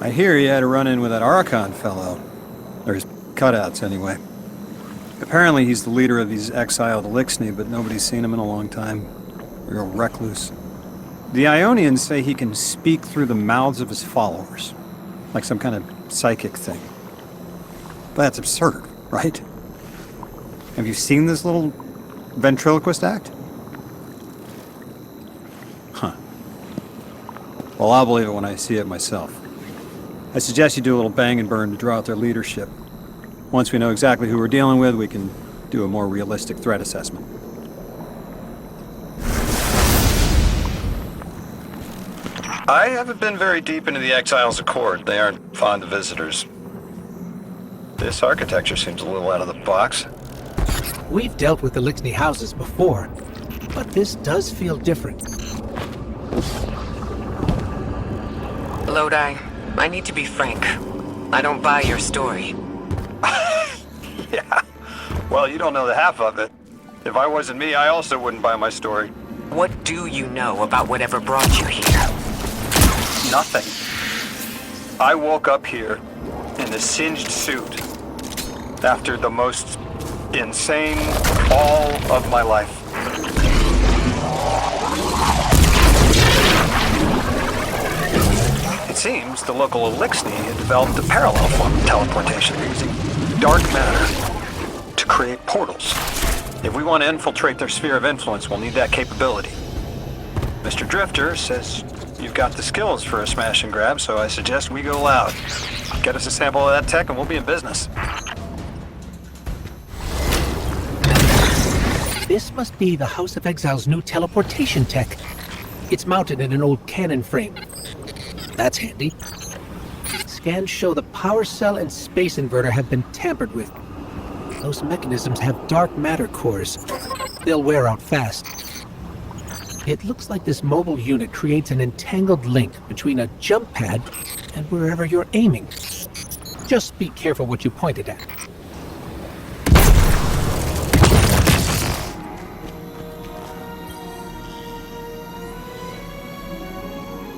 I hear you had a run-in with that Archon fellow. Or his cutouts, anyway. Apparently he's the leader of these exiled Eliksni, but nobody's seen him in a long time. Real recluse. The Ionians say he can speak through the mouths of his followers. Like some kind of psychic thing. But that's absurd, right? Have you seen this little ventriloquist act? Huh. Well, I'll believe it when I see it myself. I suggest you do a little bang and burn to draw out their leadership. Once we know exactly who we're dealing with, we can do a more realistic threat assessment. I haven't been very deep into the Exiles Accord. They aren't fond of visitors. This architecture seems a little out of the box. We've dealt with the Eliksni houses before, but this does feel different. Lodi, I need to be frank. I don't buy your story. Yeah. Well, you don't know the half of it. If I wasn't me, I also wouldn't buy my story. What do you know about whatever brought you here? Nothing. I woke up here in a singed suit after the most insane fall of my life. It seems the local Eliksni had developed a parallel form of teleportation using dark matter to create portals. If we want to infiltrate their sphere of influence, we'll need that capability. Mr. Drifter says you've got the skills for a smash and grab, so I suggest we go loud. Get us a sample of that tech and we'll be in business. This must be the House of Exile's new teleportation tech. It's mounted in an old cannon frame. That's handy. Scans show the power cell and space inverter have been tampered with. Those mechanisms have dark matter cores. They'll wear out fast. It looks like this mobile unit creates an entangled link between a jump pad and wherever you're aiming. Just be careful what you pointed at.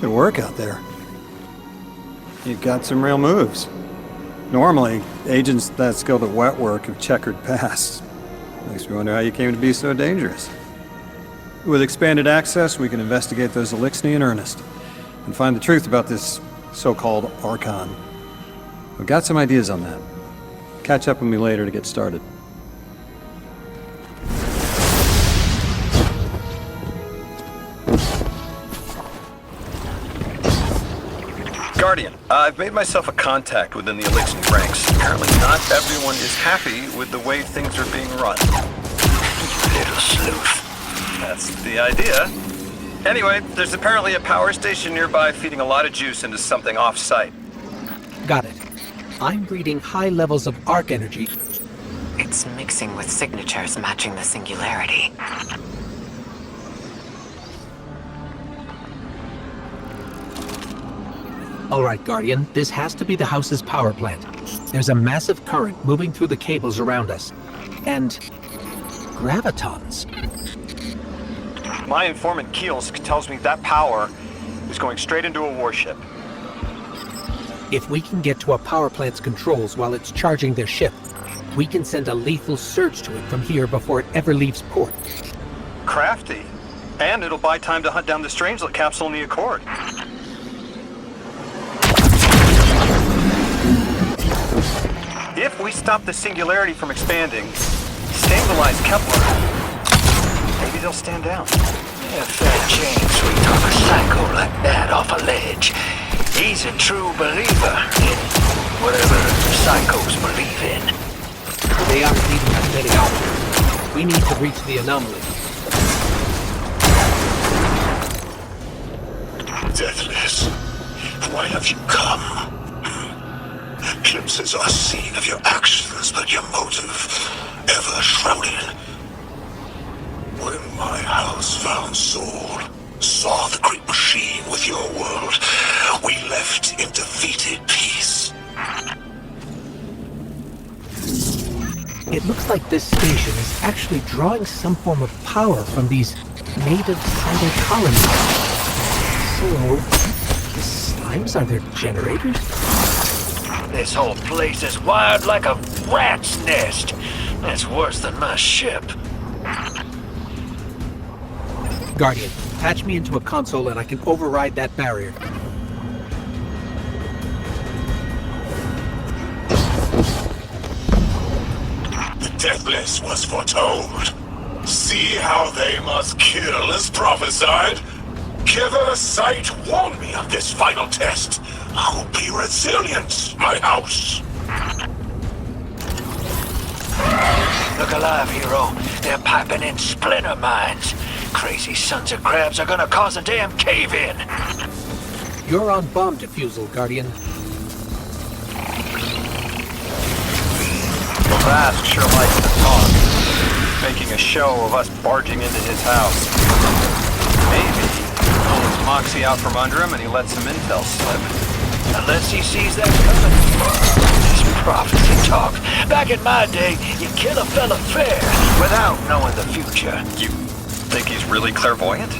Good work out there. You've got some real moves. Normally, agents that skilled at wet work have checkered pasts. Makes me wonder how you came to be so dangerous. With expanded access, we can investigate those Eliksni in earnest, and find the truth about this so-called Archon. We've got some ideas on that. Catch up with me later to get started. Guardian, I've made myself a contact within the Eliksni ranks. Apparently not everyone is happy with the way things are being run. Little sleuth. That's the idea. Anyway, there's apparently a power station nearby feeding a lot of juice into something off-site. Got it. I'm reading high levels of arc energy. It's mixing with signatures matching the singularity. All right, Guardian, this has to be the house's power plant. There's a massive current moving through the cables around us. And gravitons. My informant Keels tells me that power is going straight into a warship. If we can get to a power plant's controls while it's charging their ship, we can send a lethal surge to it from here before it ever leaves port. Crafty. And it'll buy time to hunt down the Strangelet capsule in the Accord. If we stop the singularity from expanding, stabilize Kepler, maybe they'll stand down. If that chance we talk a psycho like that off a ledge, he's a true believer in whatever psychos believe in. They aren't leaving us many out. We need to reach the anomaly. Deathless, why have you come? Glimpses are seen of your actions, but your motive ever shrouded. When my house found Saul, saw the great machine with your world, we left in defeated peace. It looks like this station is actually drawing some form of power from these native cyber colonies. So, this times? Are there generators? This whole place is wired like a rat's nest. That's worse than my ship. Guardian, patch me into a console and I can override that barrier. The Deathless was foretold. See how they must kill as prophesied? Kiver Sight warned me of this final test. I'll be resilient, my house. Look alive, hero. They're piping in splinter mines. Crazy sons of crabs are gonna cause a damn cave-in. You're on bomb defusal, Guardian. The Vask sure likes to talk, making a show of us barging into his house. Maybe he pulls Moxie out from under him and he lets some intel slip. Unless he sees that coming. This prophecy talk. Back in my day, you kill a fella fair without knowing the future. You think he's really clairvoyant?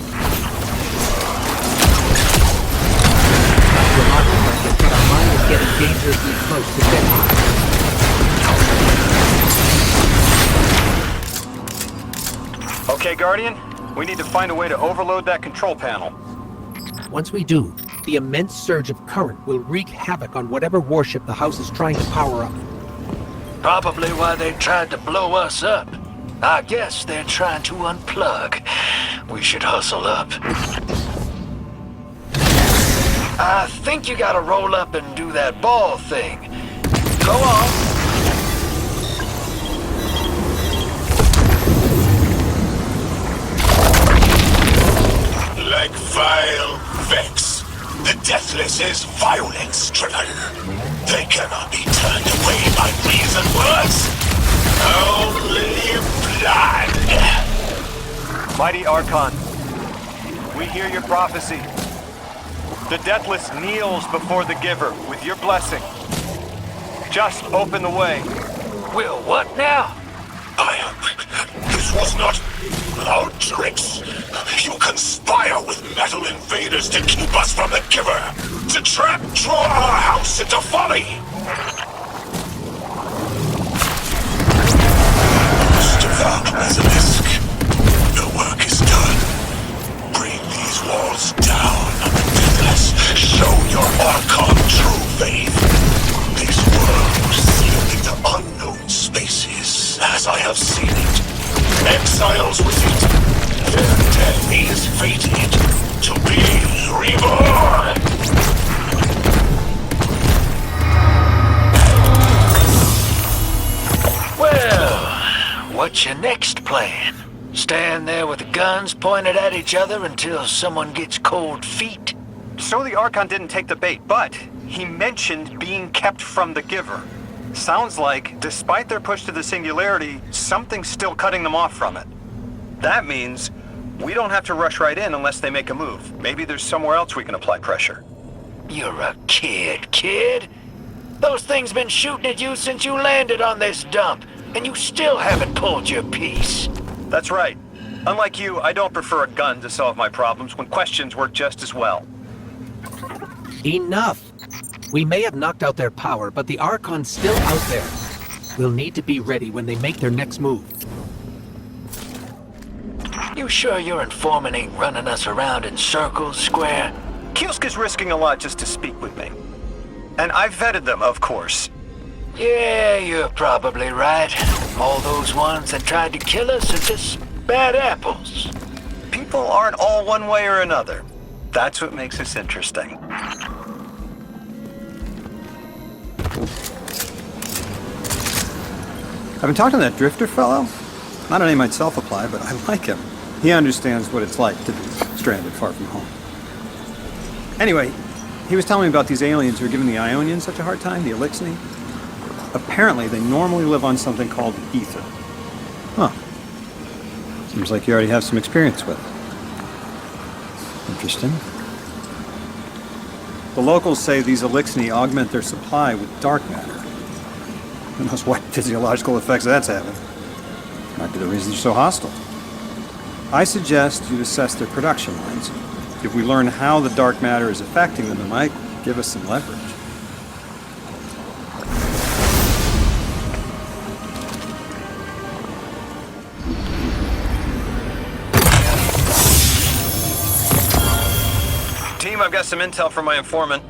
But our mine is getting dangerously close to detonate. Okay, Guardian. We need to find a way to overload that control panel. Once we do, the immense surge of current will wreak havoc on whatever warship the house is trying to power up. Probably why they tried to blow us up. I guess they're trying to unplug. We should hustle up. I think you gotta roll up and do that ball thing. Go on. Like vile Vex, the Deathless is violence-driven. They cannot be turned away by reason words. Only blood. Mighty Archon, we hear your prophecy. The Deathless kneels before the Giver with your blessing. Just open the way. Will what now? This was not our tricks. You conspire with metal invaders to keep us from the Giver. To draw our house into folly. Devout Basilisk, the work is done. Bring these walls down on the Deathless. Show your Archon true faith. This world sealed into unknown spaces, as I have seen it. Exiles with it. Their death is fated to be reborn. Well, what's your next plan? Stand there with the guns pointed at each other until someone gets cold feet? So the Archon didn't take the bait, but he mentioned being kept from the Giver. Sounds like, despite their push to the Singularity, something's still cutting them off from it. That means we don't have to rush right in unless they make a move. Maybe there's somewhere else we can apply pressure. You're a kid. Those things been shooting at you since you landed on this dump, and you still haven't pulled your piece. That's right. Unlike you, I don't prefer a gun to solve my problems when questions work just as well. Enough! We may have knocked out their power, but the Archon's still out there. We'll need to be ready when they make their next move. You sure your informant ain't running us around in circles, Square? Kiosk is risking a lot just to speak with me. And I've vetted them, of course. Yeah, you're probably right. All those ones that tried to kill us are just bad apples. People aren't all one way or another. That's what makes this interesting. I've been talking to that Drifter fellow. Not a name I'd self-apply, but I like him. He understands what it's like to be stranded far from home. Anyway, he was telling me about these aliens who are giving the Ionians such a hard time, the Elixni. Apparently, they normally live on something called ether. Huh. Seems like you already have some experience with it. Interesting. The locals say these Elixni augment their supply with dark matter. Who knows what physiological effects that's having. Might be the reason they're so hostile. I suggest you assess their production lines. If we learn how the dark matter is affecting them, it might give us some leverage. Team, I've got some intel from my informant.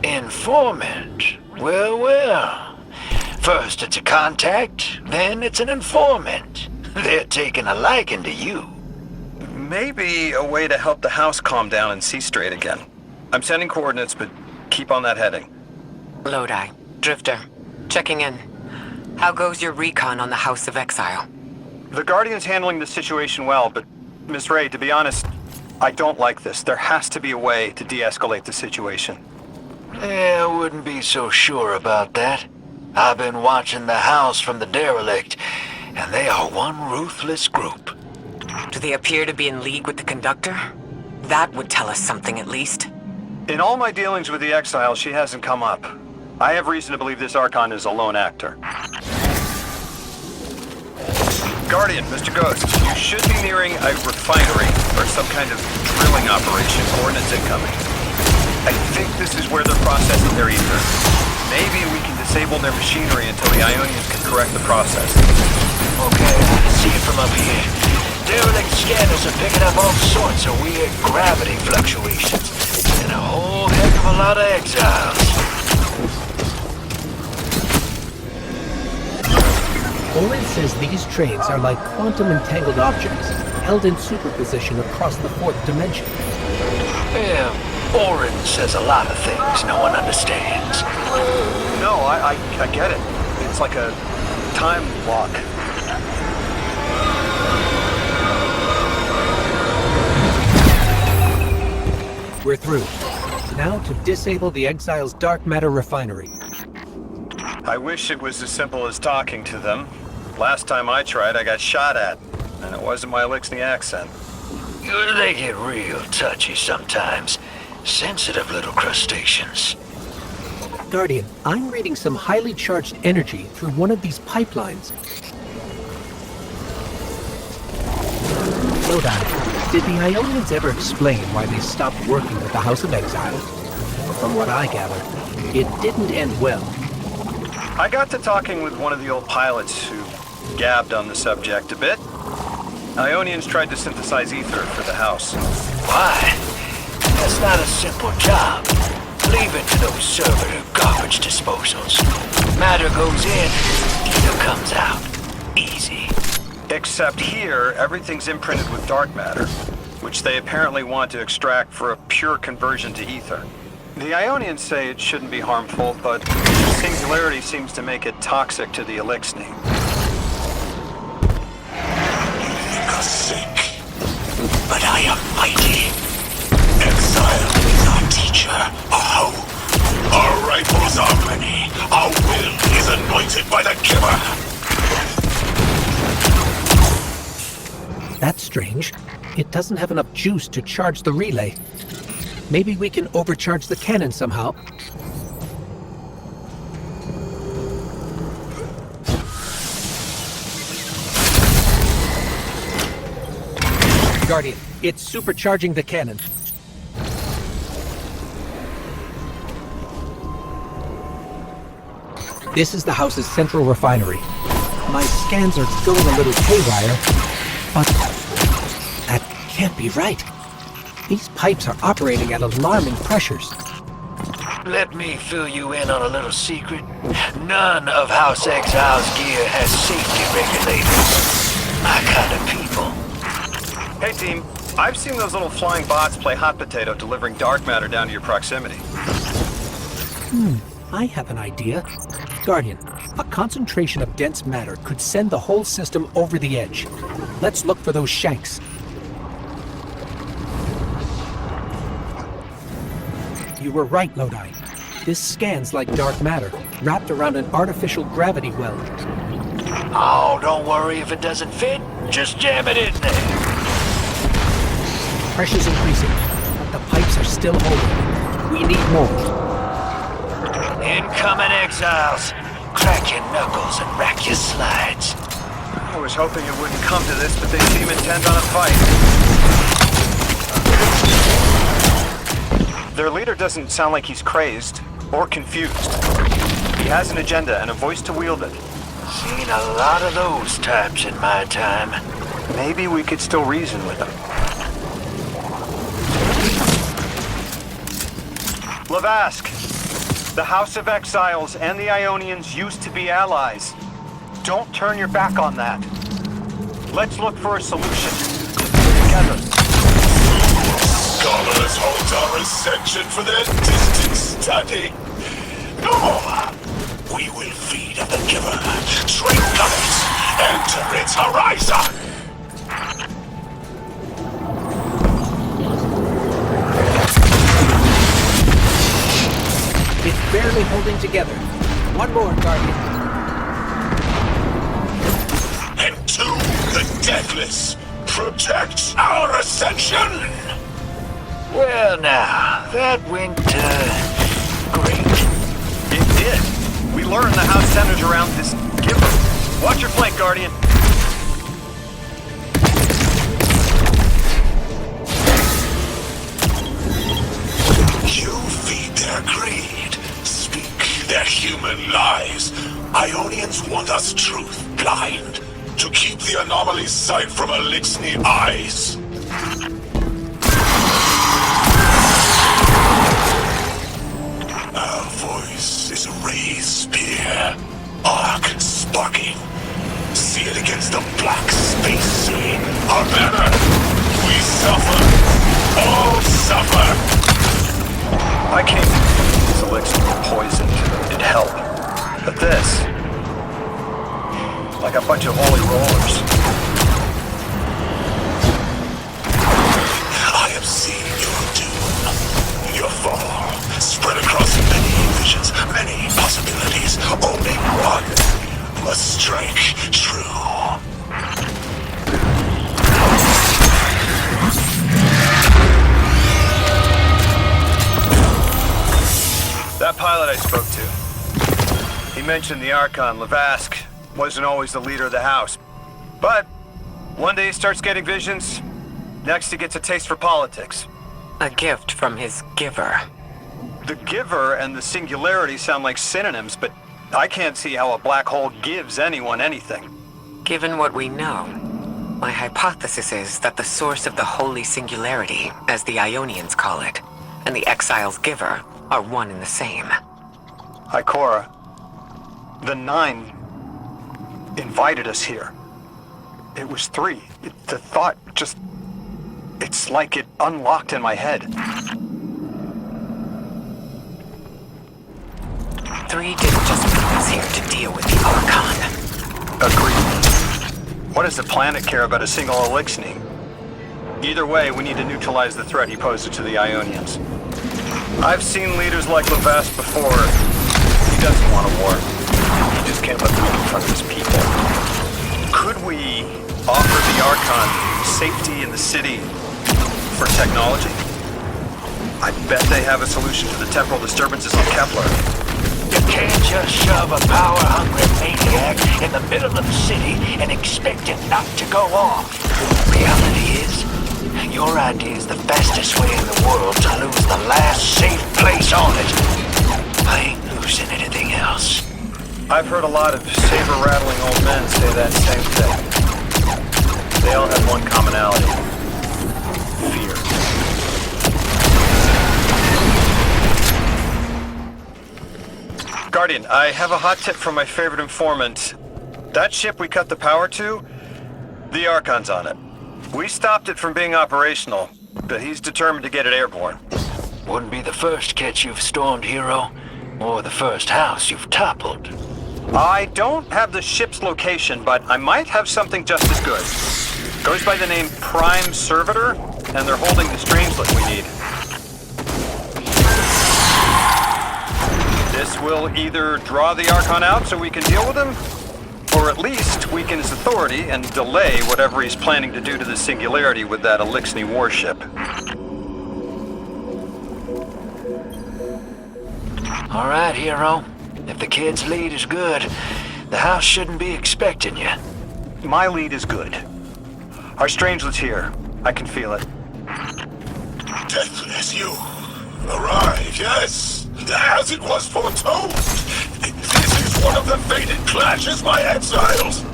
Informant? Well, well. First it's a contact, then it's an informant. They're taking a liking to you. Maybe a way to help the house calm down and see straight again. I'm sending coordinates, but keep on that heading. Lodi, Drifter, checking in. How goes your recon on the House of Exile? The Guardian's handling the situation well, but Miss Ray, to be honest, I don't like this. There has to be a way to de-escalate the situation. I wouldn't be so sure about that. I've been watching the house from the derelict, and they are one ruthless group. Do they appear to be in league with the Conductor? That would tell us something at least. In all my dealings with the Exile, she hasn't come up. I have reason to believe this Archon is a lone actor. Guardian, Mr. Ghost, you should be nearing a refinery or some kind of drilling operation. Coordinates incoming. I think this is where they're processing their ether. Maybe we can disable their machinery until the Ionians can correct the process. Okay, I can see it from up here. Derelict scanners are picking up all sorts of weird gravity fluctuations. And a whole heck of a lot of exiles. Orin says these trains are like quantum-entangled objects, held in superposition across the fourth dimension. Yeah, Orin says a lot of things no one understands. No, I get it. It's like a time lock. We're through. Now to disable the Exile's dark matter refinery. I wish it was as simple as talking to them. Last time I tried, I got shot at. And it wasn't my Lixney accent. They get real touchy sometimes. Sensitive little crustaceans. Guardian, I'm reading some highly charged energy through one of these pipelines. Lodi, did the Ionians ever explain why they stopped working with the House of Exile? From what I gather, it didn't end well. I got to talking with one of the old pilots who gabbed on the subject a bit. Ionians tried to synthesize ether for the house. Why? That's not a simple job. Leave it to those servitor garbage disposals. Matter goes in, ether comes out. Easy. Except here, everything's imprinted with dark matter, which they apparently want to extract for a pure conversion to ether. The Ionians say it shouldn't be harmful, but the singularity seems to make it toxic to the Elixni. You think us sick, but I am mighty. Exile is our teacher, a hope. Our rifles are many. Our will is anointed by the giver. That's strange. It doesn't have enough juice to charge the relay. Maybe we can overcharge the cannon somehow. Guardian, it's supercharging the cannon. This is the house's central refinery. My scans are going a little haywire, but that can't be right. These pipes are operating at alarming pressures. Let me fill you in on a little secret. None of House Exile's gear has safety regulators. My kind of people. Hey team, I've seen those little flying bots play hot potato delivering dark matter down to your proximity. I have an idea. Guardian, a concentration of dense matter could send the whole system over the edge. Let's look for those shanks. You were right, Lodi. This scans like dark matter, wrapped around an artificial gravity well. Oh, don't worry if it doesn't fit. Just jam it in there. Pressure's increasing, but the pipes are still holding. We need more. Incoming exiles. Crack your knuckles and rack your slides. I was hoping it wouldn't come to this, but they seem intent on a fight. Their leader leader doesn't sound like he's crazed or confused. He has an agenda and a voice to wield it. Seen a lot of those types in my time. Maybe we could still reason with him. Lavask, the House of Exiles and the Ionians used to be allies. Don't turn your back on that. Let's look for a solution. Together. Scholars hold our ascension for their distant study. No more! We will feed on the giver, train gunners, enter its horizon! It's barely holding together. One more, Guardian. Entomb the deathless! Protect our ascension! Well now, that went, great. It did. We learned the house centers around this giver. Watch your flank, Guardian. You feed their greed, speak their human lies. Ionians want us truth blind, to keep the anomaly's sight from Elixni eyes. Our voice is a raised spear, arc sparking. See it against the black space sea. Our banner, we suffer, all suffer. I came to these elixirs were poisoned. It'd help. But this, like a bunch of holy rollers. I have seen your doom, your fall, spread across many visions, many possibilities. Only one must strike true. That pilot I spoke to, he mentioned the Archon, Lavask, wasn't always the leader of the house. But one day he starts getting visions, next he gets a taste for politics. A gift from his giver. The giver and the singularity sound like synonyms, but I can't see how a black hole gives anyone anything. Given what we know, my hypothesis is that the source of the holy singularity, as the Ionians call it, and the Exile's giver are one and the same. Ikora, the Nine invited us here. It was 3. The thought just... It's like it unlocked in my head. 3 didn't just bring us here to deal with the Archon. Agreed. What does the planet care about a single Elixni? Either way, we need to neutralize the threat he poses to the Ionians. I've seen leaders like Lavask before. He doesn't want a war. He just can't let them confront his people. Could we offer the Archon safety in the city for technology? I bet they have a solution to the temporal disturbances on Kepler. You can't just shove a power-hungry maniac in the middle of the city and expect it not to go off. Reality is, your idea is the fastest way in the world to lose the last safe place on it. I ain't losing anything else. I've heard a lot of saber-rattling old men say that same thing. They all have one commonality. Fear. Guardian, I have a hot tip from my favorite informant. That ship we cut the power to, the Archon's on it. We stopped it from being operational, but he's determined to get it airborne. Wouldn't be the first catch you've stormed, hero, or the first house you've toppled. I don't have the ship's location, but I might have something just as good. Goes by the name Prime Servitor, and they're holding the Strangelet we need. This will either draw the Archon out so we can deal with him, or at least weaken his authority and delay whatever he's planning to do to the Singularity with that Elixni warship. All right, hero. If the kid's lead is good, the house shouldn't be expecting you. My lead is good. Our Strangelet's here. I can feel it. Deathless, you Right, yes. As it was foretold. This is one of the fated clashes, my exiles.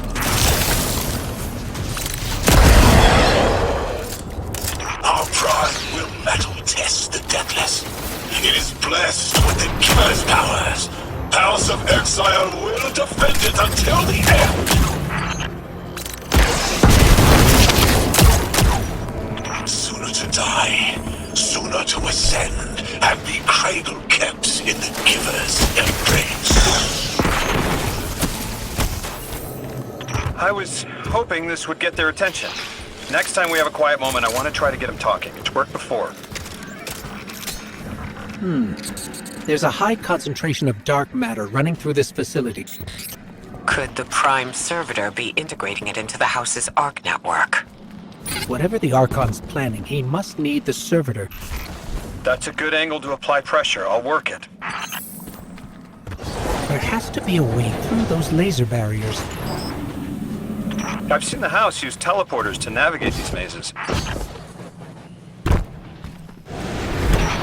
Our pride will metal test the Deathless. It is blessed with the Giver's powers. House of Exile will defend it until the end. Sooner to die, sooner to ascend, and be cradle kept in the Giver's embrace. I was hoping this would get their attention. Next time we have a quiet moment, I want to try to get them talking. It's worked before. There's a high concentration of dark matter running through this facility. Could the Prime Servitor be integrating it into the House's Arc network? Whatever the Archon's planning, he must need the Servitor. That's a good angle to apply pressure. I'll work it. There has to be a way through those laser barriers. I've seen the House use teleporters to navigate these mazes.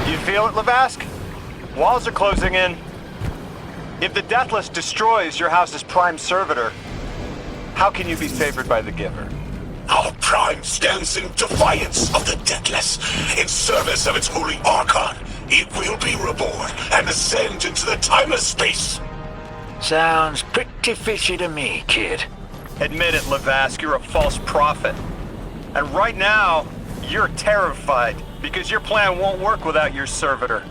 You feel it, Lavask? Walls are closing in. If the Deathless destroys your house's Prime Servitor, how can you be favored by the Giver? Our Prime stands in defiance of the Deathless. In service of its holy Archon, it will be reborn and ascend into the timeless space. Sounds pretty fishy to me, kid. Admit it, Lavask, you're a false prophet. And right now, you're terrified because your plan won't work without your servitor.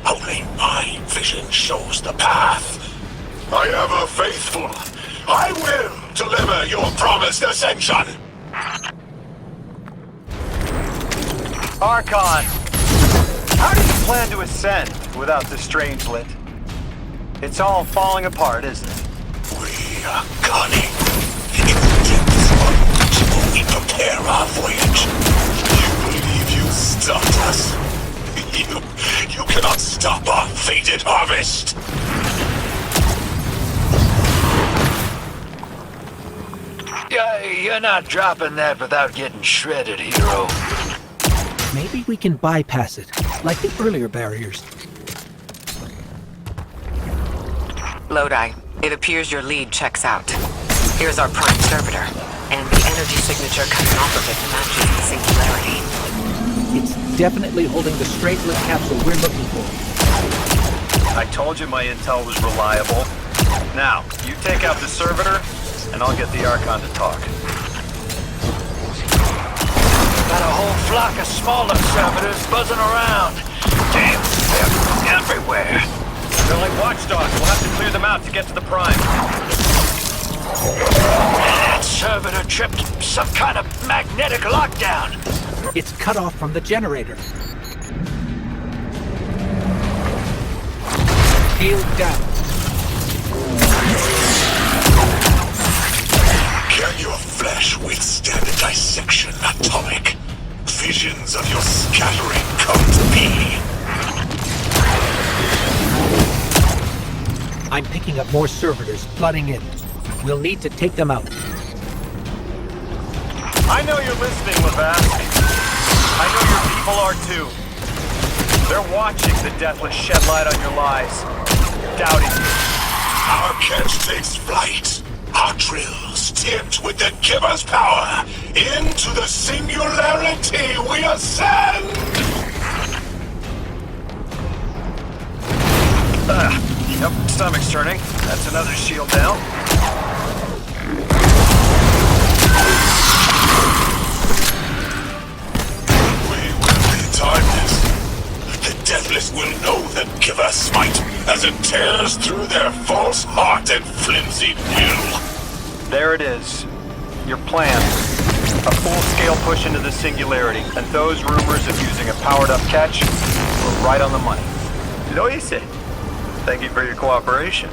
Only my vision shows the path. I am a faithful. I will deliver your promised ascension. Archon, how do you plan to ascend without the Strangelet? It's all falling apart, isn't it? We are cunning. In the depths unreachable, we prepare our voyage. You believe you stopped us? You cannot stop our fated harvest. You're not dropping that without getting shredded, hero. Maybe we can bypass it, like the earlier barriers. Lodi, it appears your lead checks out. Here's our Prime Servitor, and the energy signature coming off of it matches the singularity. It's definitely holding the Strangelet capsule we're looking for. I told you my intel was reliable. Now, you take out the Servitor, and I'll get the Archon to talk. Got a whole flock of smaller servitors buzzing around. Damn, they're everywhere. They're like watchdogs. We'll have to clear them out to get to the Prime. That servitor tripped some kind of magnetic lockdown. It's cut off from the generator. Shield down. Can your flesh withstand a dissection, Atomic? Visions of your scattering come to be. I'm picking up more servitors flooding in. We'll need to take them out. I know you're listening, Lavask. I know your people are too. They're watching the Deathless shed light on your lies. Doubting you. Our catch takes flight. Our drills tipped with the Giver's power. Into the singularity we ascend! Yep, stomach's turning. That's another shield down. We will be timeless. The Deathless will know the Giver smite as it tears through their false heart and flimsy will. There it is. Your plan. A full-scale push into the singularity, and those rumors of using a powered-up catch were right on the money. Lo hice. Thank you for your cooperation.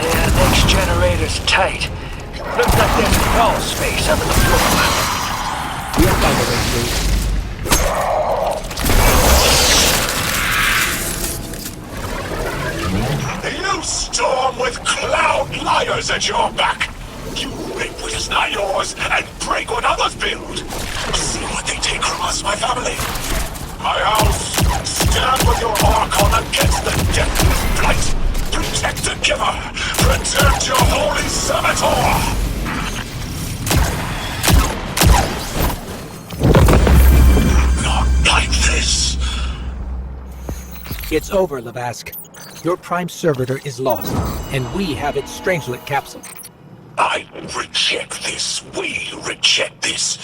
Yeah, next generator's tight. Looks like there's crawl space under the floor. We'll find a way through. You storm with cloud liars at your back. You rape what is not yours and break what others build. See what they take from us, my family. My house, stand with your Archon against the deathless blight. Protect the giver. Protect your holy servitor. Not like this. It's over, Lavask. Your prime servitor is lost, and we have its Strangelet capsule. I reject this. We reject this.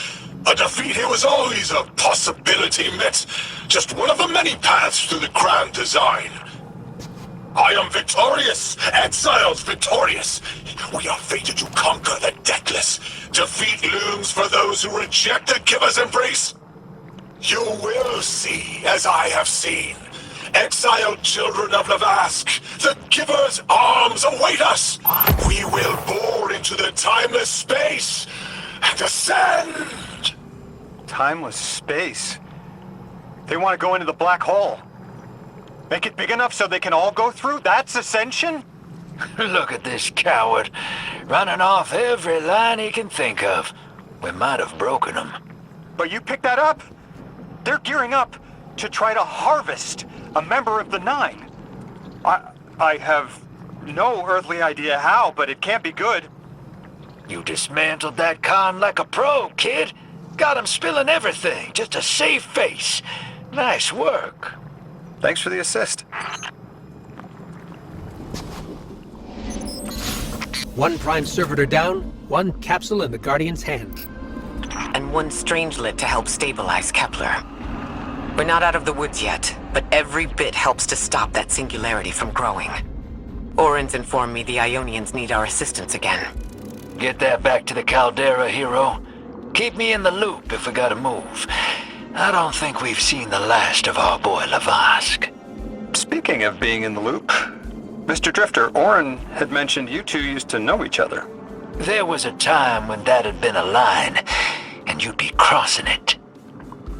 A defeat here was always a possibility, Met. Just one of the many paths to the grand design. I am victorious. Exiles victorious. We are fated to conquer the deathless. Defeat looms for those who reject the giver's embrace. You will see, as I have seen. Exiled children of Lavask, the giver's arms await us. We will bore into the timeless space and ascend. Timeless space? They want to go into the black hole. Make it big enough so they can all go through? That's ascension? Look at this coward, running off every line he can think of. We might have broken him. But you picked that up? They're gearing up to try to harvest a member of the Nine. I have no earthly idea how, but it can't be good. You dismantled that con like a pro, kid. Got him spilling everything, just to save face. Nice work. Thanks for the assist. One prime servitor down, one capsule in the Guardian's hand. And one Strangelet to help stabilize Kepler. We're not out of the woods yet, but every bit helps to stop that singularity from growing. Orin's informed me the Ionians need our assistance again. Get that back to the Caldera, hero. Keep me in the loop if we gotta move. I don't think we've seen the last of our boy Lavask. Speaking of being in the loop, Mr. Drifter, Orin had mentioned you two used to know each other. There was a time when that had been a line, and you'd be crossing it.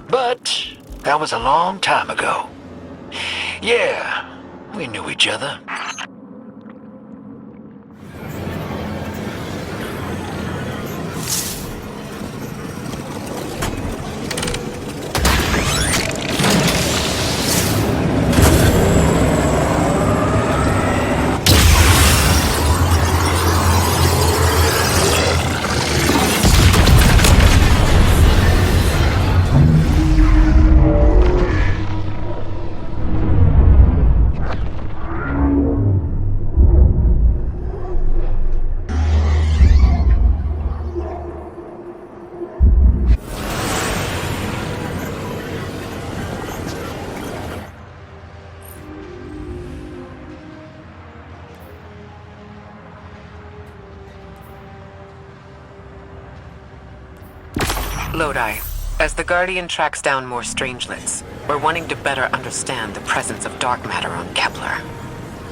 But that was a long time ago. Yeah, we knew each other. Lodi, as the Guardian tracks down more Strangelets, we're wanting to better understand the presence of dark matter on Kepler.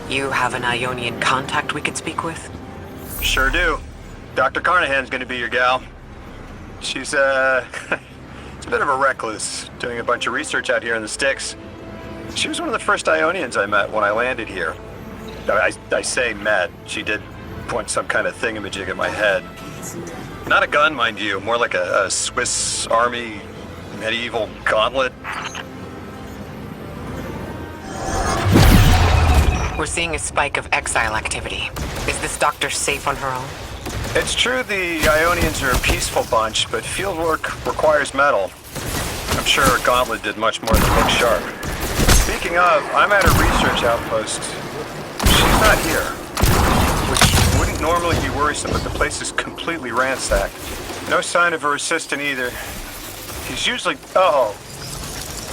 You have an Ionian contact we could speak with? Sure do. Dr. Carnahan's gonna be your gal. She's, she's a bit of a recluse, doing a bunch of research out here in the sticks. She was one of the first Ionians I met when I landed here. I say met. She did point some kind of thingamajig at my head. Not a gun, mind you, more like a Swiss Army medieval gauntlet. We're seeing a spike of exile activity. Is this doctor safe on her own? It's true the Ionians are a peaceful bunch, but fieldwork requires metal. I'm sure her gauntlet did much more than look sharp. Speaking of, I'm at a research outpost. She's not here, which wouldn't normally be worrisome, but the place is completely ransacked. No sign of her assistant either. He's usually... Oh,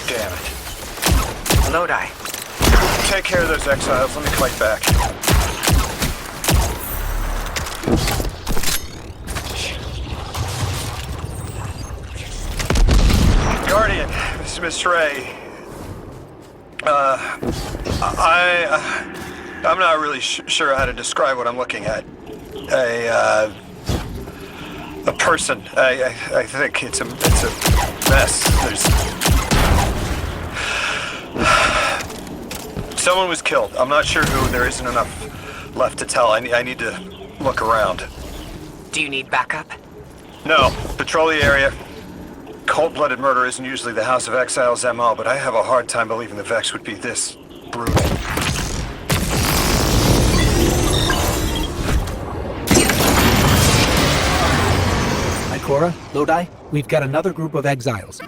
damn it. Lodi. Take care of those exiles. Let me fight back. Guardian, this is Miss Ray. I'm not really sure how to describe what I'm looking at. A person. I think it's a mess. Someone was killed. I'm not sure who. There isn't enough left to tell. I need to look around. Do you need backup? No, patrol the area. Cold-blooded murder isn't usually the House of Exile's MO, but I have a hard time believing the Vex would be this brutal. Ikora, Lodi, we've got another group of exiles.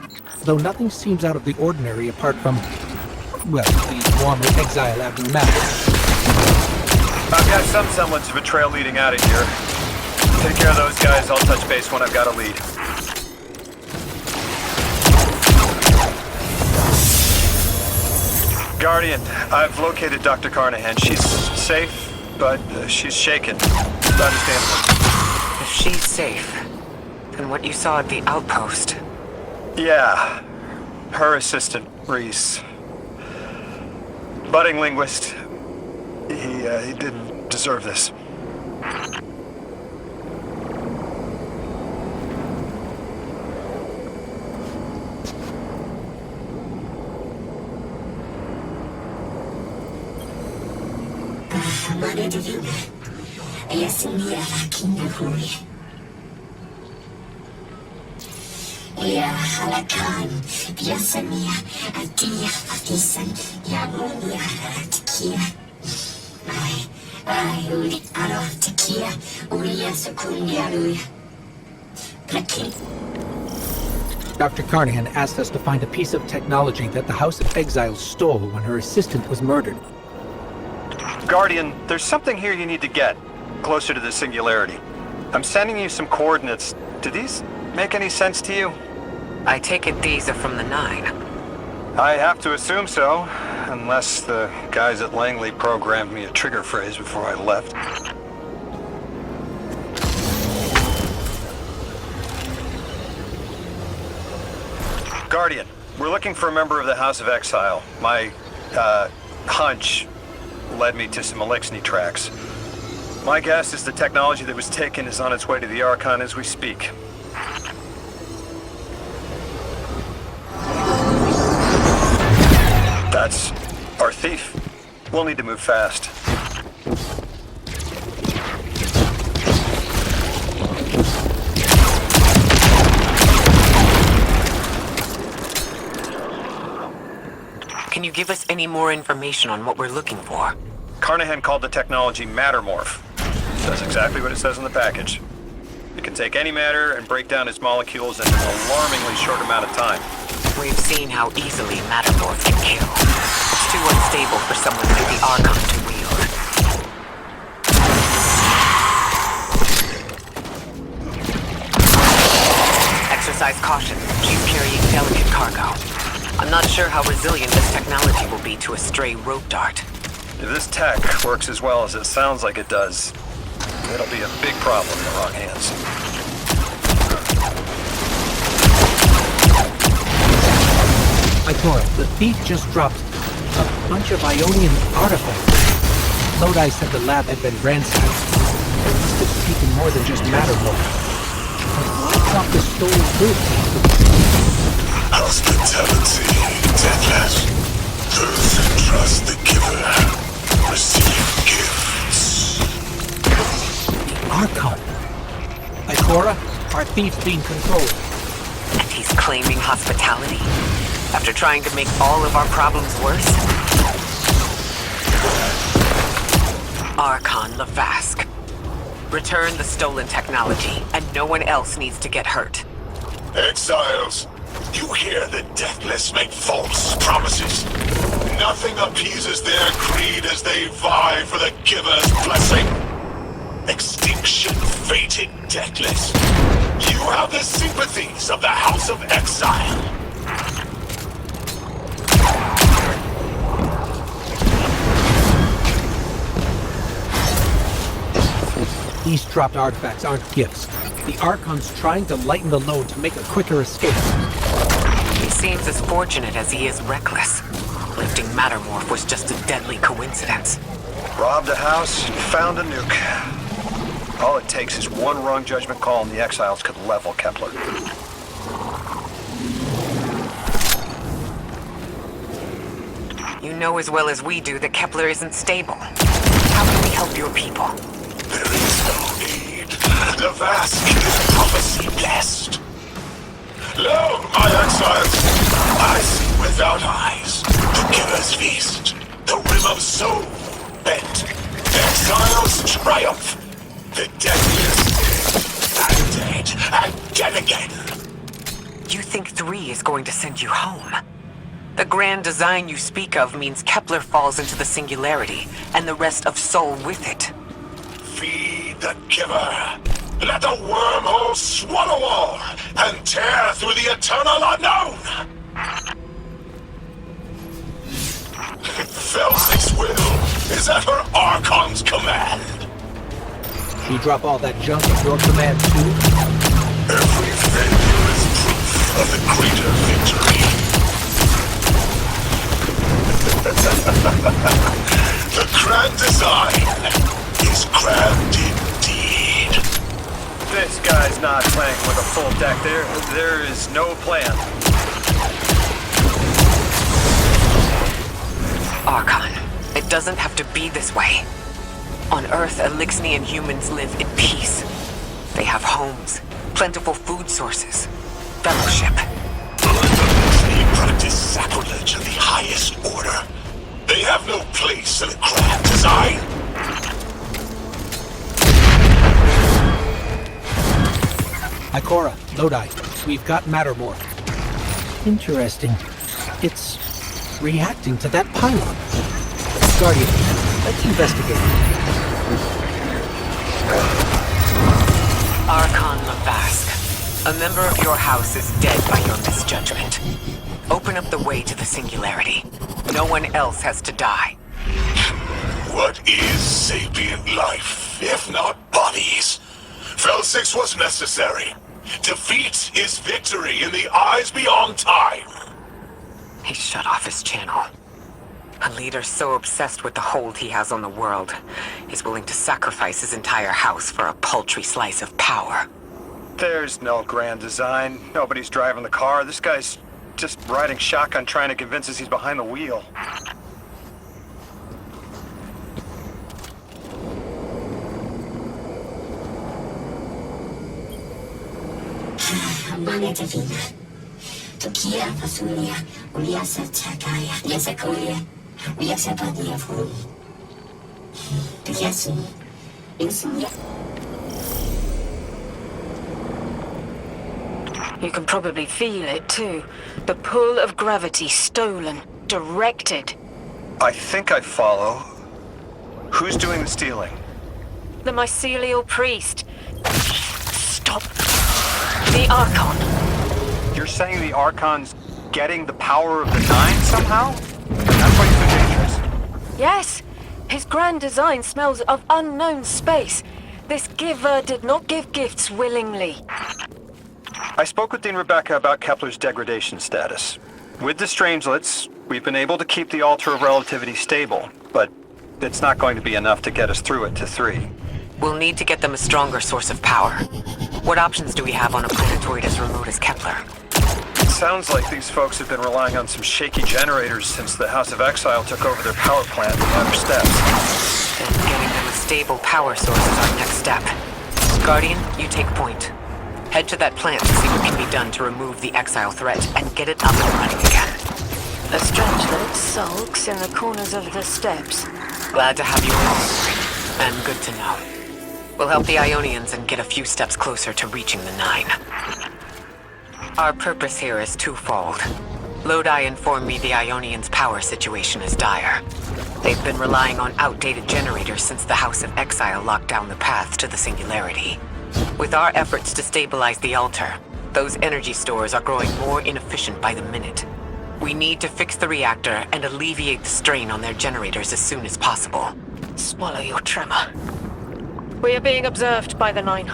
Though nothing seems out of the ordinary apart from, well, the warmer exile abnormalities. I've got some semblance of a trail leading out of here. Take care of those guys. I'll touch base when I've got a lead. Guardian, I've located Dr. Carnahan. She's safe, but she's shaken. Understandable. If she's safe, then what you saw at the outpost. Yeah. Her assistant, Reese. Budding linguist. He didn't deserve this. يا حلقان يا سميع أدية أفيسن يا موني على تكية أي أولي على تكية أولي سكون يا لوي Dr. Carnahan asked us to find a piece of technology that the House of Exiles stole when her assistant was murdered. Guardian, there's something here you need to get. Closer to the singularity. I'm sending you some coordinates. Do these make any sense to you? I take it these are from the Nine. I have to assume so. Unless the guys at Langley programmed me a trigger phrase before I left. Guardian, we're looking for a member of the House of Exile. My, hunch led me to some Elixni tracks. My guess is the technology that was taken is on its way to the Archon as we speak. That's our thief. We'll need to move fast. Can you give us any more information on what we're looking for? Carnahan called the technology Mattermorph. Does exactly what it says in the package. It can take any matter and break down its molecules in an alarmingly short amount of time. We've seen how easily Mattermorph can kill. It's too unstable for someone like the Archon to wield. Exercise caution. She's carrying delicate cargo. I'm not sure how resilient this technology will be to a stray rope dart. If this tech works as well as it sounds like it does, it'll be a big problem in the wrong hands. Ikora, the thief just dropped a bunch of Ionian artifacts. Lodi said the lab had been ransacked. They must have taken more than just Mattermorph. But why drop the stolen goods? Hospitality, Deathless. Those who trust the giver receive gifts. Archon. Ikora, our thief's being controlled. And he's claiming hospitality? After trying to make all of our problems worse? Archon Lavask. Return the stolen technology, and no one else needs to get hurt. Exiles, you hear the Deathless make false promises. Nothing appeases their greed as they vie for the giver's blessing. Extinction fated Deathless. You have the sympathies of the House of Exile. These dropped artifacts aren't gifts. The Archon's trying to lighten the load to make a quicker escape. He seems as fortunate as he is reckless. Lifting Mattermorph was just a deadly coincidence. Robbed a house, found a nuke. All it takes is one wrong judgment call and the Exiles could level Kepler. You know as well as we do that Kepler isn't stable. How can we help your people? There is no Lavask is prophecy blessed. Lo, my exiles, I see without eyes. The Giver's feast, the rim of soul bent. Exiles triumph. The deadliest, and dead again. You think 3 is going to send you home? The grand design you speak of means Kepler falls into the singularity, and the rest of Sol with it. Feed the Giver. Let the wormhole swallow all and tear through the eternal unknown. Felsic's will is at her Archon's command. You drop all that junk at your command too? Every failure is proof of the greater victory. The grand design is grand indeed. This guy's not playing with a full deck. There is no plan. Archon, it doesn't have to be this way. On Earth, Elixni and humans live in peace. They have homes, plentiful food sources, fellowship. They practice sacrilege of the highest order. They have no place in a grand design. Ikora, Lodi, we've got Mattermore. Interesting. It's reacting to that pylon. Guardian, let's investigate. Archon Lavask, a member of your house is dead by your misjudgment. Open up the way to the singularity. No one else has to die. What is sapient life, if not bodies? Felsix was necessary. Defeat is victory in the eyes beyond time. He shut off his channel. A leader so obsessed with the hold he has on the world is willing to sacrifice his entire house for a paltry slice of power. There's no grand design. Nobody's driving the car. This guy's just riding shotgun trying to convince us he's behind the wheel. Moneta fina. Tokia fasulia. Uliasa chakaya. Yasa koya. Uyasa padia fu. Tiyasu. Insuya. You can probably feel it too. The pull of gravity stolen, directed. I think I follow. Who's doing the stealing? The mycelial priest. Stop. The Archon. You're saying the Archon's getting the power of the Nine somehow? That's why he's so dangerous. Yes. His grand design smells of unknown space. This giver did not give gifts willingly. I spoke with Dean Rebecca about Kepler's degradation status. With the Strangelets, we've been able to keep the Altar of Relativity stable, but it's not going to be enough to get us through it to 3. We'll need to get them a stronger source of power. What options do we have on a planetoid as remote as Kepler? It sounds like these folks have been relying on some shaky generators since the House of Exile took over their power plant in the Outer Steppes. Then getting them a stable power source is our next step. Guardian, you take point. Head to that plant to see what can be done to remove the Exile threat and get it up and running again. A strangelet sulks in the corners of the steps. Glad to have you along. And good to know. We'll help the Ionians and get a few steps closer to reaching the Nine. Our purpose here is twofold. Lodi informed me the Ionians' power situation is dire. They've been relying on outdated generators since the House of Exile locked down the paths to the Singularity. With our efforts to stabilize the altar, those energy stores are growing more inefficient by the minute. We need to fix the reactor and alleviate the strain on their generators as soon as possible. Swallow your tremor. We are being observed by the Nine.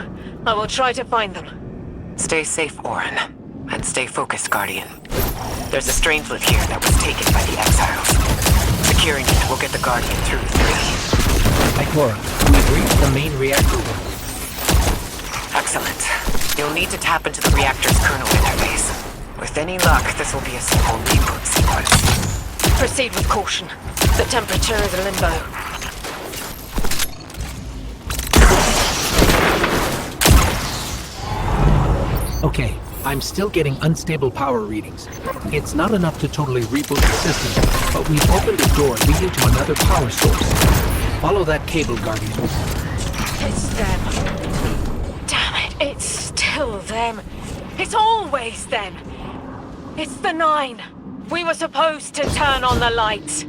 I will try to find them. Stay safe, Orin. And stay focused, Guardian. There's a Strangelet here that was taken by the Exiles. Securing it will get the Guardian through 3. Ikora, we've reached the main reactor room. Excellent. You'll need to tap into the reactor's kernel interface. With any luck, this will be a simple reboot sequence. Proceed with caution. The temperature is a limbo. Okay, I'm still getting unstable power readings. It's not enough to totally reboot the system, but we've opened a door leading to another power source. Follow that cable, Guardian. It's them. Damn it, it's still them. It's always them. It's the Nine. We were supposed to turn on the lights.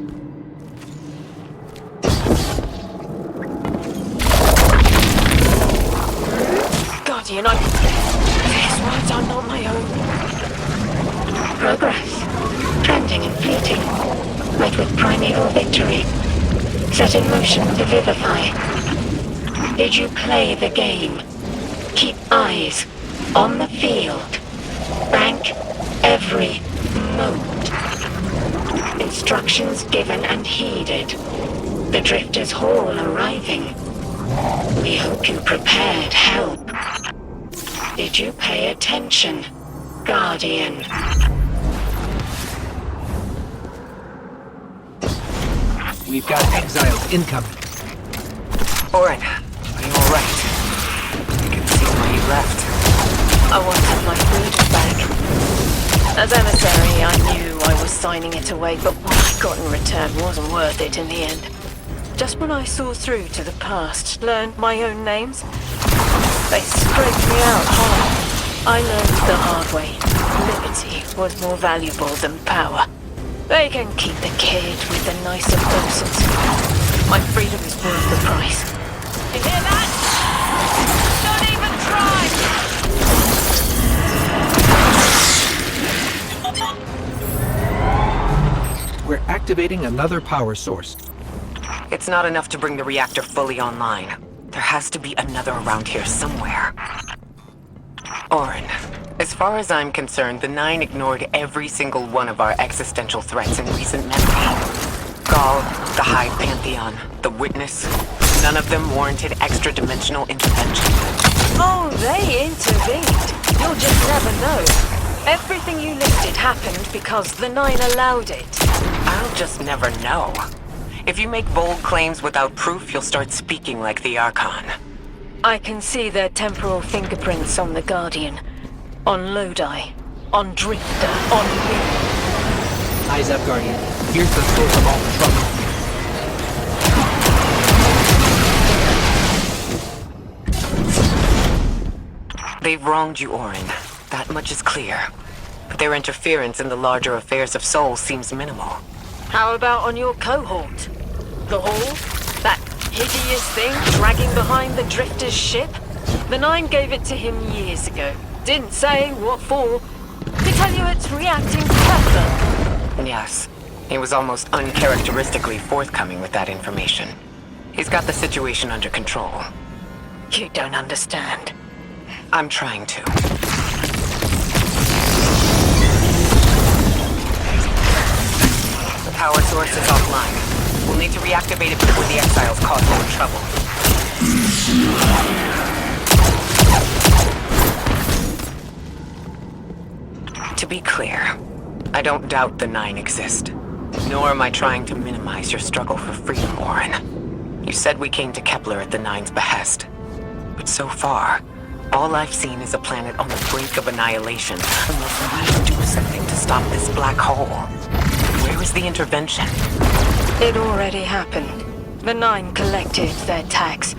Guardian, these words are not my own. Progress. Trending and fleeting. Met with primeval victory. Set in motion to vivify. Did you play the game? Keep eyes on the field. Rank every mode. Instructions given and heeded. The Drifters' Hall arriving. We hope you prepared help. Did you pay attention, Guardian? We've got exiles incoming. Orin, are you alright? I can see why you left. I wanted my freedom back. As emissary, I knew I was signing it away, but what I got in return wasn't worth it in the end. Just when I saw through to the past, learned my own names, they scraped me out hard. I learned the hard way. Liberty was more valuable than power. They can keep the kid with the nicer persons. My freedom is worth the price. You hear that? Don't even try! We're activating another power source. It's not enough to bring the reactor fully online. There has to be another around here somewhere. Orin, as far as I'm concerned, the Nine ignored every single one of our existential threats in recent memory. Gaul, the Hive Pantheon, the Witness, none of them warranted extra-dimensional intervention. Oh, they intervened. You'll just never know. Everything you listed happened because the Nine allowed it. I'll just never know. If you make bold claims without proof, you'll start speaking like the Archon. I can see their temporal fingerprints on the Guardian, on Lodi, on Drifter, on Will. Eyes up, Guardian. Here's the source of all the trouble. They've wronged you, Orin. That much is clear. But their interference in the larger affairs of Sol seems minimal. How about on your cohort? The Hall? That hideous thing dragging behind the Drifter's ship? The Nine gave it to him years ago. Didn't say what for. To tell you it's reacting to Kepler. Yes. He was almost uncharacteristically forthcoming with that information. He's got the situation under control. You don't understand. I'm trying to. The power source is offline. We'll need to reactivate it before the exiles cause more trouble. To be clear, I don't doubt the Nine exist. Nor am I trying to minimize your struggle for freedom, Orin. You said we came to Kepler at the Nine's behest. But so far, all I've seen is a planet on the brink of annihilation, unless we do something to stop this black hole. Where is the intervention? It already happened. The Nine collected their tax.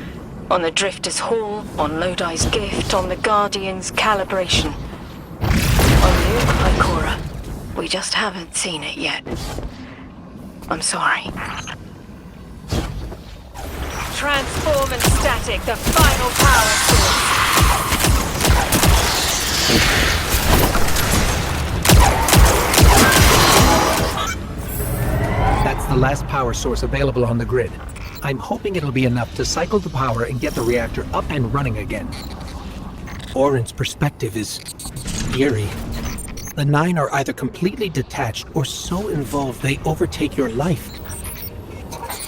On the Drifter's Hall, on Lodi's gift, on the Guardian's calibration. On you, Ikora. We just haven't seen it yet. I'm sorry. Transform and static, the final power source. That's the last power source available on the grid. I'm hoping it'll be enough to cycle the power and get the reactor up and running again. Orin's perspective is eerie. The Nine are either completely detached or so involved they overtake your life.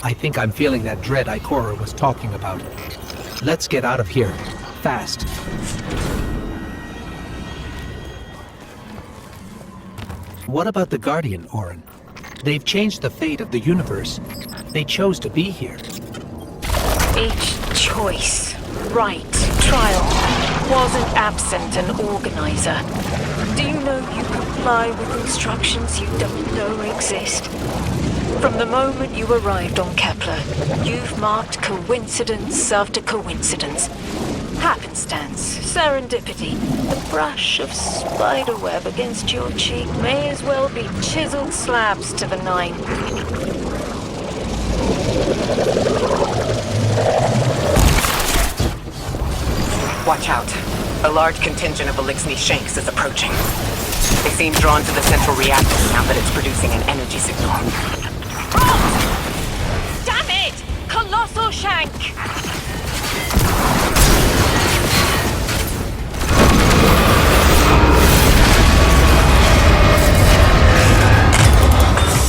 I think I'm feeling that dread Ikora was talking about. Let's get out of here. Fast. What about the Guardian, Orin? They've changed the fate of the universe. They chose to be here. Each choice, right, trial, wasn't absent an organizer. Do you know you comply with instructions you don't know exist? From the moment you arrived on Kepler, you've marked coincidence after coincidence. Happenstance, serendipity, the brush of spiderweb against your cheek may as well be chiseled slabs to the 9. Watch out. A large contingent of Elixni Shanks is approaching. They seem drawn to the central reactor now that it's producing an energy signal. Damn it! Colossal Shank!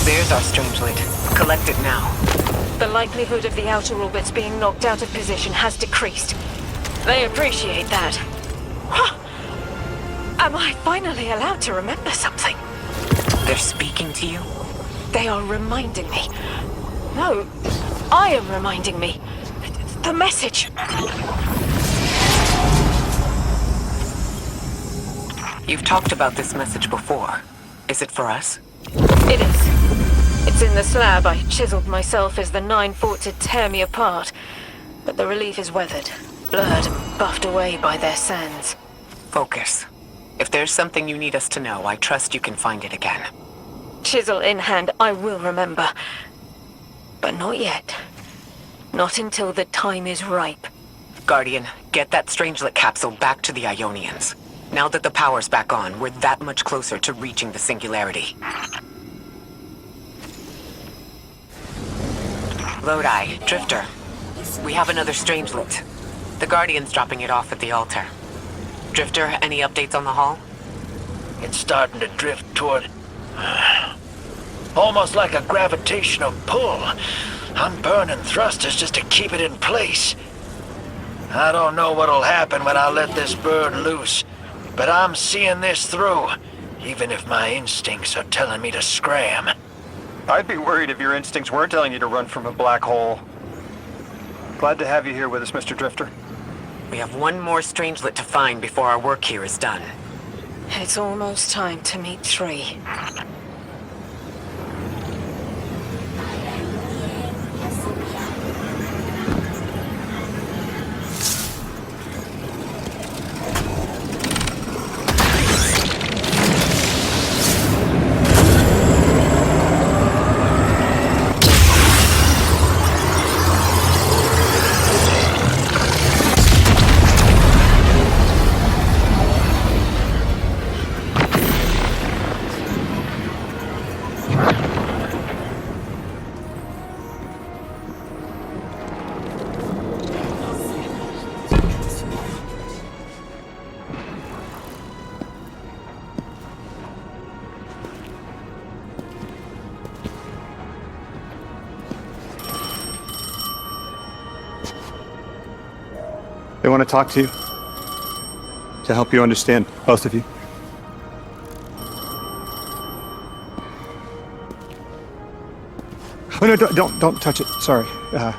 There's our strangelet. Collect it now. The likelihood of the outer orbits being knocked out of position has decreased. They appreciate that. Am I finally allowed to remember something? They're speaking to you? They are reminding me. No, I am reminding me. The message. You've talked about this message before. Is it for us? It is. It's in the slab I chiseled myself as the 9 fought to tear me apart. But the relief is weathered, blurred and buffed away by their sands. Focus. If there's something you need us to know, I trust you can find it again. Chisel in hand, I will remember. But not yet. Not until the time is ripe. Guardian, get that Strangelet capsule back to the Ionians. Now that the power's back on, we're that much closer to reaching the singularity. Lodi, Drifter. We have another Strangelet. The Guardian's dropping it off at the altar. Drifter, any updates on the hull? It's starting to drift toward... almost like a gravitational pull. I'm burning thrusters just to keep it in place. I don't know what'll happen when I let this bird loose, but I'm seeing this through, even if my instincts are telling me to scram. I'd be worried if your instincts were telling you to run from a black hole. Glad to have you here with us, Mr. Drifter. We have one more Strangelet to find before our work here is done. It's almost time to meet 3. They want to talk to you. To help you understand, both of you. Oh no, don't touch it. Sorry. I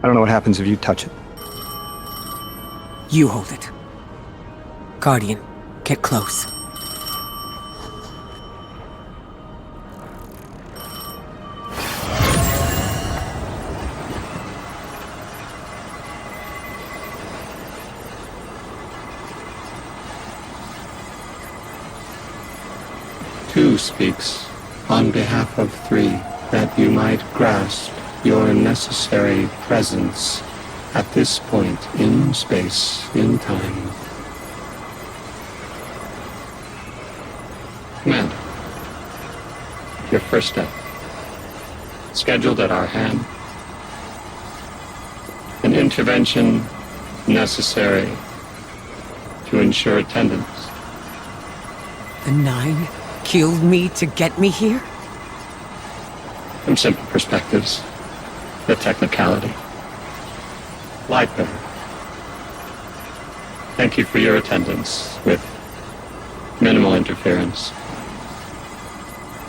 don't know what happens if you touch it. You hold it. Guardian, get close. Two speaks on behalf of 3, that you might grasp your necessary presence at this point in space, in time. Commander, your first step, scheduled at our hand. An intervention necessary to ensure attendance. The 9 killed me to get me here? From simple perspectives, the technicality. Light bearer. Thank you for your attendance with minimal interference.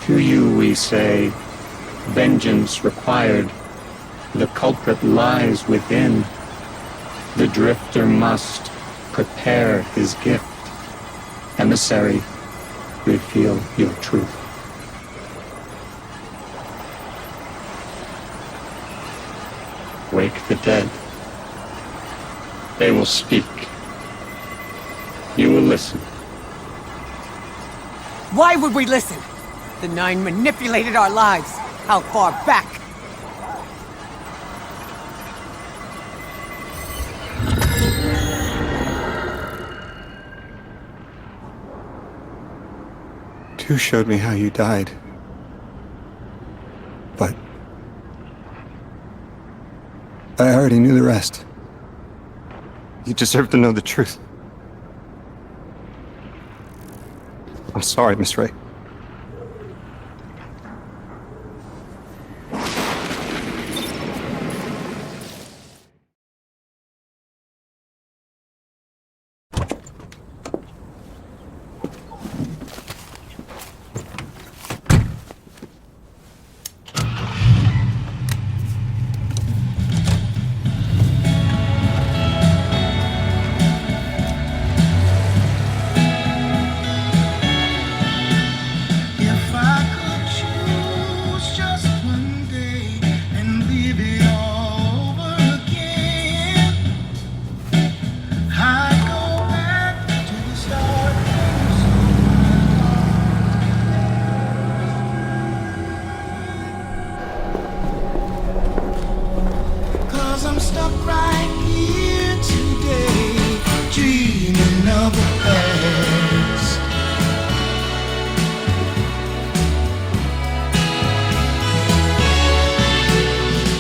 To you we say, vengeance required. The culprit lies within. The Drifter must prepare his gift. Emissary, reveal your truth. Wake the dead. They will speak. You will listen. Why would we listen? The Nine manipulated our lives. How far back? Tu showed me how you died. But I already knew the rest. You deserve to know the truth. I'm sorry, Miss Ray.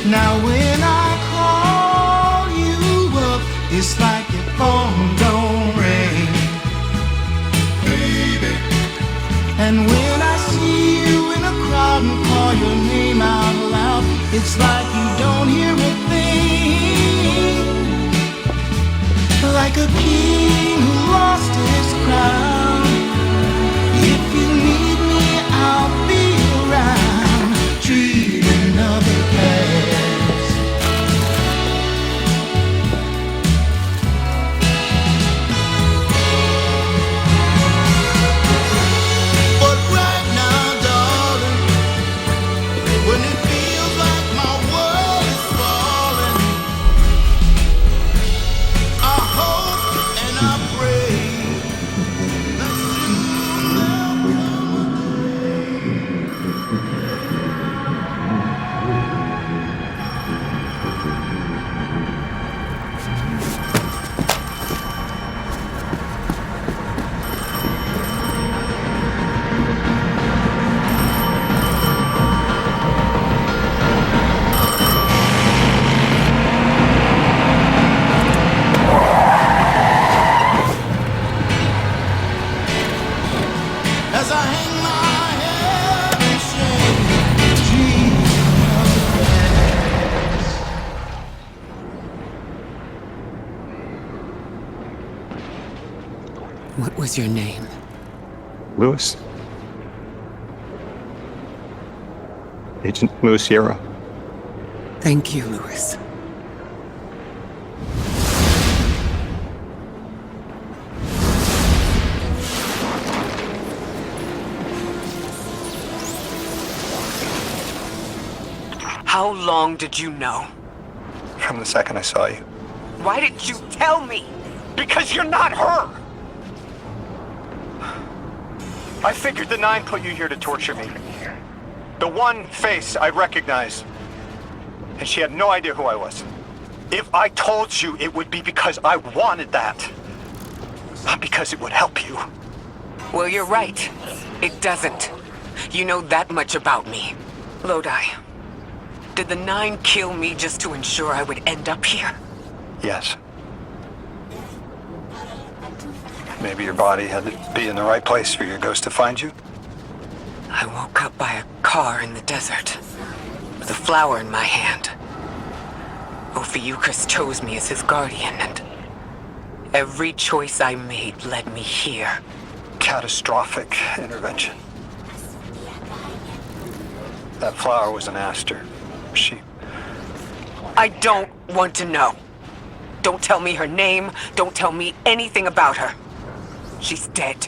Now when I call you up, it's like your phone don't ring, baby. And when I see you in a crowd and call your name out loud, it's like you don't hear a thing. Like a king who lost his crown. If you need me, I'll be around. Treat another place. But right now, darling, when it feels like my world is falling, I hope and I pray that soon there'll come a as I hang my head in shame, What was your name? Lewis. Agent Lewis Sierra. Thank you, Lewis. How long did you know? From the second I saw you. Why didn't you tell me? Because you're not her! I figured the Nine put you here to torture me. The one face I recognize. And she had no idea who I was. If I told you, it would be because I wanted that. Not because it would help you. Well, you're right. It doesn't. You know that much about me. Lodi, did the Nine kill me just to ensure I would end up here? Yes. Maybe your body had to be in the right place for your ghost to find you? I woke up by a car in the desert, with a flower in my hand. Ophiuchus chose me as his guardian, and every choice I made led me here. Catastrophic intervention. That flower was an aster. She... I don't want to know. Don't tell me her name. Don't tell me anything about her. She's dead.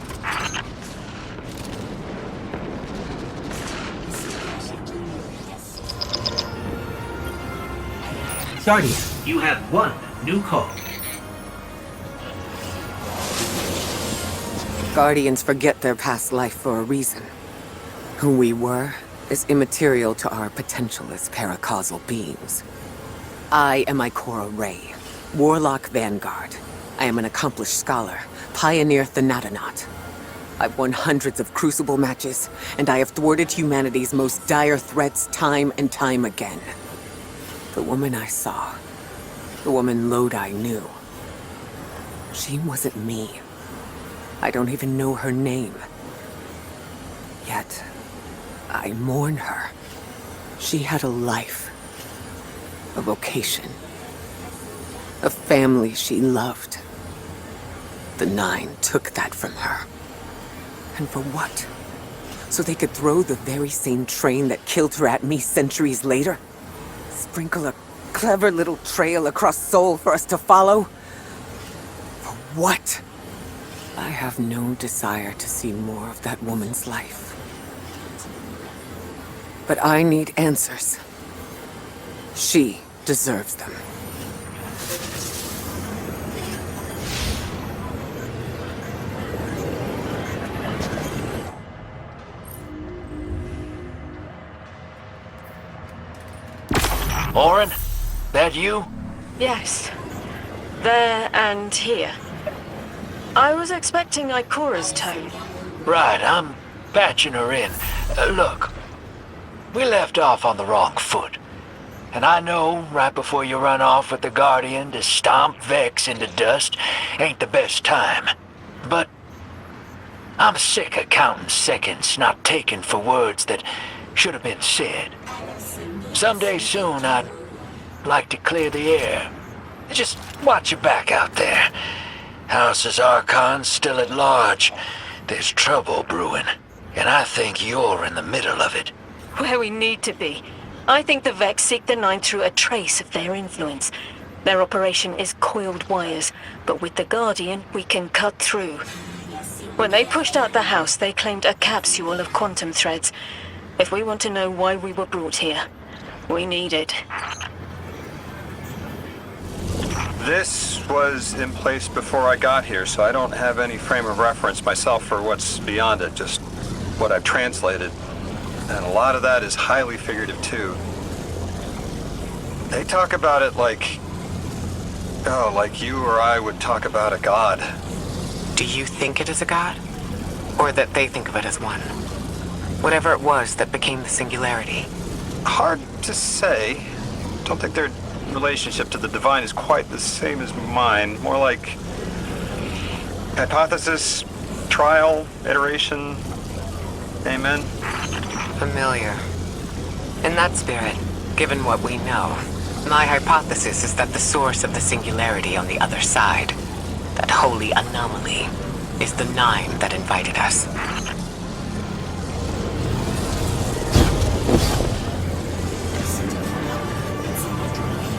Guardian, you have one new call. Guardians forget their past life for a reason. Who we were is immaterial to our potential as paracausal beings. I am Ikora Rey, Warlock Vanguard. I am an accomplished scholar, pioneer Thanatonaut. I've won hundreds of Crucible matches, and I have thwarted humanity's most dire threats time and time again. The woman I saw, the woman Lodi knew, she wasn't me. I don't even know her name. Yet, I mourn her. She had a life, a vocation, a family she loved. The Nine took that from her. And for what? So they could throw the very same train that killed her at me centuries later? Sprinkle a clever little trail across Seoul for us to follow? For what? I have no desire to see more of that woman's life. But I need answers. She deserves them. Orin, that you? Yes. There and here. I was expecting Ikora's tone. Right, I'm patching her in. Look, we left off on the wrong foot. And I know right before you run off with the Guardian to stomp Vex into dust ain't the best time. But I'm sick of counting seconds not taken for words that should have been said. Someday soon I'd like to clear the air. Just watch your back out there. House's Archon's still at large. There's trouble brewing, and I think you're in the middle of it. Where we need to be. I think the Vex seek the Nine through a trace of their influence. Their operation is coiled wires, but with the Guardian, we can cut through. When they pushed out the house, they claimed a capsule of quantum threads. If we want to know why we were brought here, we need it. This was in place before I got here, so I don't have any frame of reference myself for what's beyond it, just what I've translated. And a lot of that is highly figurative, too. They talk about it like you or I would talk about a god. Do you think it is a god? Or that they think of it as one? Whatever it was that became the singularity. Hard to say. Don't think their relationship to the divine is quite the same as mine. More like hypothesis, trial, iteration. Amen. Familiar. In that spirit, given what we know, my hypothesis is that the source of the singularity on the other side, that holy anomaly, is the Nine that invited us.